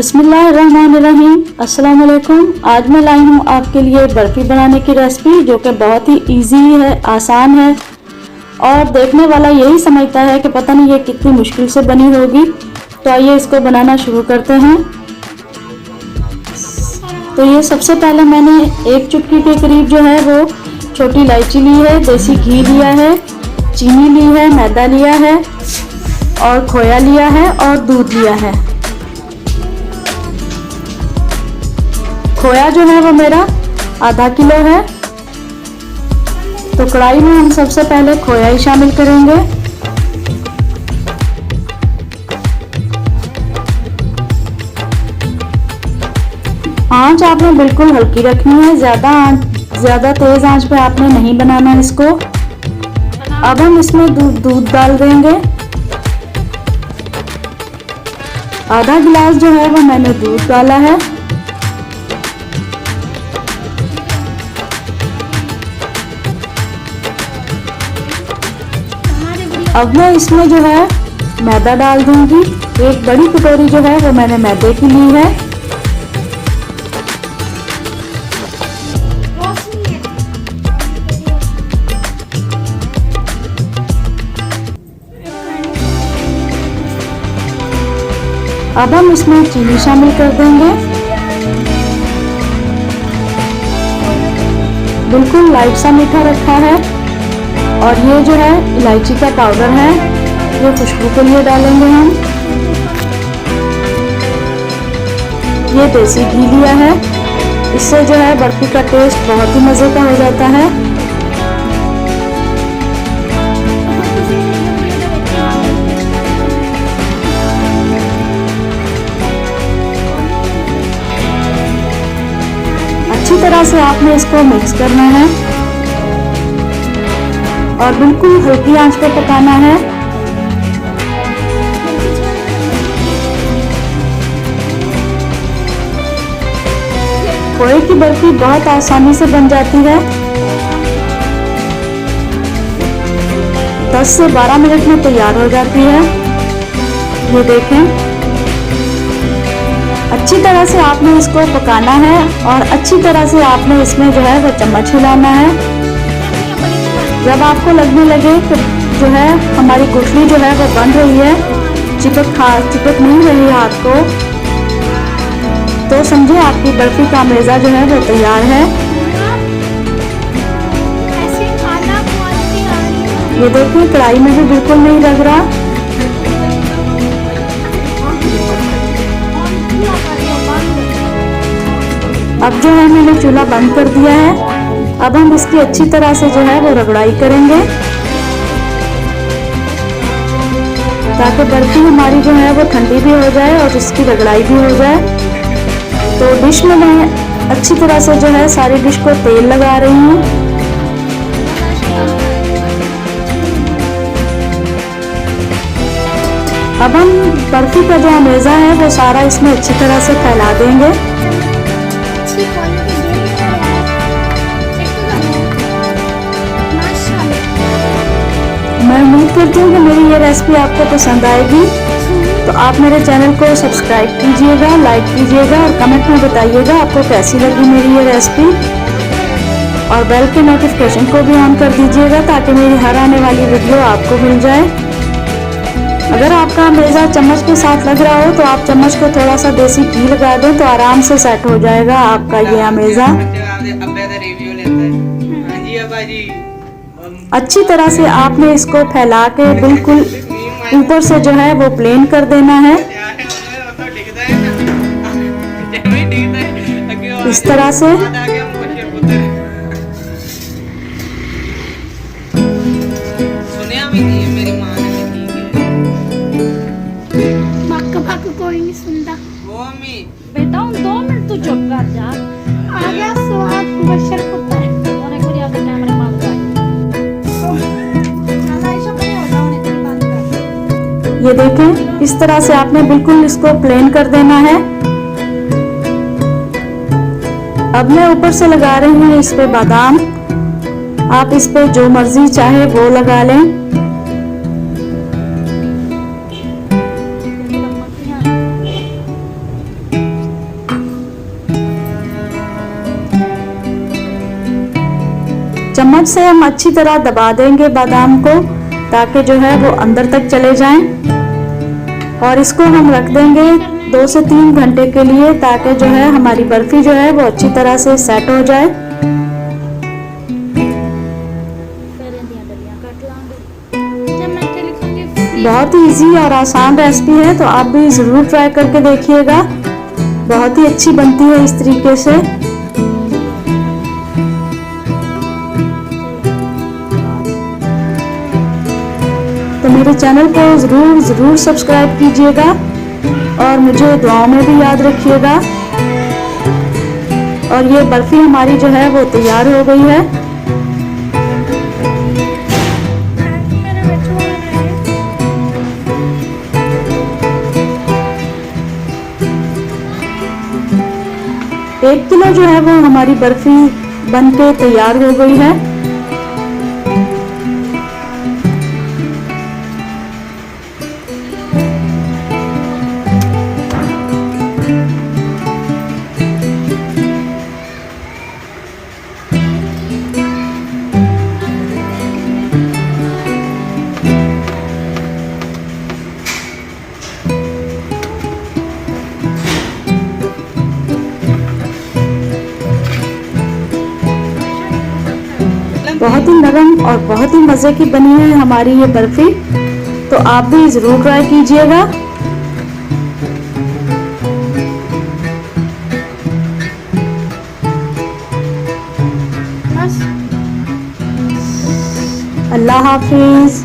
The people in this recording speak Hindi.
बिस्मिल्लाहिर्रहमानिर्रहीम। अस्सलाम वालेकुम। आज मैं लाई हूँ आपके लिए बर्फ़ी बनाने की रेसिपी, जो कि बहुत ही इजी है, आसान है और देखने वाला यही समझता है कि पता नहीं ये कितनी मुश्किल से बनी होगी। तो आइए इसको बनाना शुरू करते हैं। तो ये सबसे पहले मैंने 1 चुटकी के करीब जो है वो छोटी इलायची ली है, देसी घी लिया है, चीनी ली है, मैदा लिया है और खोया लिया है और दूध लिया है। खोया जो है वो मेरा आधा किलो है। तो कढ़ाई में हम सबसे पहले खोया ही शामिल करेंगे। आंच आपने बिल्कुल हल्की रखनी है, ज़्यादा तेज़ आंच पे आपने नहीं बनाना है इसको। अब हम इसमें दूध डाल देंगे। आधा गिलास जो है वो मैंने दूध डाला है। अब मैं इसमें जो है मैदा डाल दूंगी। 1 बड़ी कटोरी जो है वो मैंने मैदे की ली है। अब हम इसमें चीनी शामिल कर देंगे। बिल्कुल लाइट सा मीठा रखा है। और ये जो है इलायची का पाउडर है, ये खुशबू के लिए डालेंगे हम। ये देसी घी लिया है, इससे जो है बर्फी का टेस्ट बहुत ही मज़े का हो जाता है। अच्छी तरह से आपने इसको मिक्स करना है और बिल्कुल हल्की आंच पर पकाना है। खोए की बर्फी बहुत आसानी से बन जाती है। 10 से 12 मिनट में तैयार हो जाती है। ये देखें, अच्छी तरह से आपने इसको पकाना है और अच्छी तरह से आपने इसमें जो है वो चम्मच हिलाना है। जब आपको लगने लगे कि जो है हमारी गुठली जो है वो बन रही है, चिपक नहीं रही हाथ को, तो समझे आपकी बर्फी का मेज़ा जो है वो तैयार है। ये देखिए, कढ़ाई में भी बिल्कुल नहीं लग रहा। अब जो है मैंने चूल्हा बंद कर दिया है। अब हम इसकी अच्छी तरह से जो है वो रगड़ाई करेंगे, ताकि बर्फी हमारी जो है वो ठंडी भी हो जाए और इसकी रगड़ाई भी हो जाए। तो डिश में मैं अच्छी तरह से जो है सारी डिश को तेल लगा रही हूँ। अब हम बर्फी का जो मेज़ा है वो सारा इसमें अच्छी तरह से फैला देंगे। मैं उम्मीद करती हूँ कि मेरी ये रेसिपी आपको पसंद आएगी। तो आप मेरे चैनल को सब्सक्राइब कीजिएगा, लाइक कीजिएगा और कमेंट में बताइएगा आपको कैसी लगी मेरी ये रेसिपी। और बेल के नोटिफिकेशन को भी ऑन कर दीजिएगा, ताकि मेरी हर आने वाली वीडियो आपको मिल जाए। अगर आपका मेज़ा चम्मच के साथ लग रहा हो तो आप चम्मच को थोड़ा सा देसी घी लगा दें, तो आराम से सेट हो जाएगा आपका ये मेज़ा। अच्छी तरह से आपने इसको फैला के बिल्कुल ऊपर से जो है वो प्लेन कर देना है, इस तरह से। कोई नहीं सुनता बेटा, 2 मिनट तू चुप कर जा। आ गया स्वाद बशर होता है। ये देखें, इस तरह से आपने बिल्कुल इसको प्लेन कर देना है। अब मैं ऊपर से लगा रही हूँ इस पे बादाम। आप इस पे जो मर्जी चाहे वो लगा लें। चम्मच से हम अच्छी तरह दबा देंगे बादाम को, ताकि जो है वो अंदर तक चले जाएं। और इसको हम रख देंगे 2 से 3 घंटे के लिए, ताकि जो है हमारी बर्फी जो है वो अच्छी तरह से सेट हो जाए। बहुत ही इजी और आसान रेसिपी है, तो आप भी ज़रूर ट्राई करके देखिएगा। बहुत ही अच्छी बनती है इस तरीके से। तो मेरे चैनल को ज़रूर सब्सक्राइब कीजिएगा और मुझे दुआओं में भी याद रखिएगा। और ये बर्फ़ी हमारी जो है वो तैयार हो गई है। एक किलो जो है वो हमारी बर्फी बनके तैयार हो गई है। बहुत ही नरम और बहुत ही मज़े की बनी है हमारी ये बर्फ़ी, तो आप भी ज़रूर ट्राई कीजिएगा। अल्लाह हाफिज़।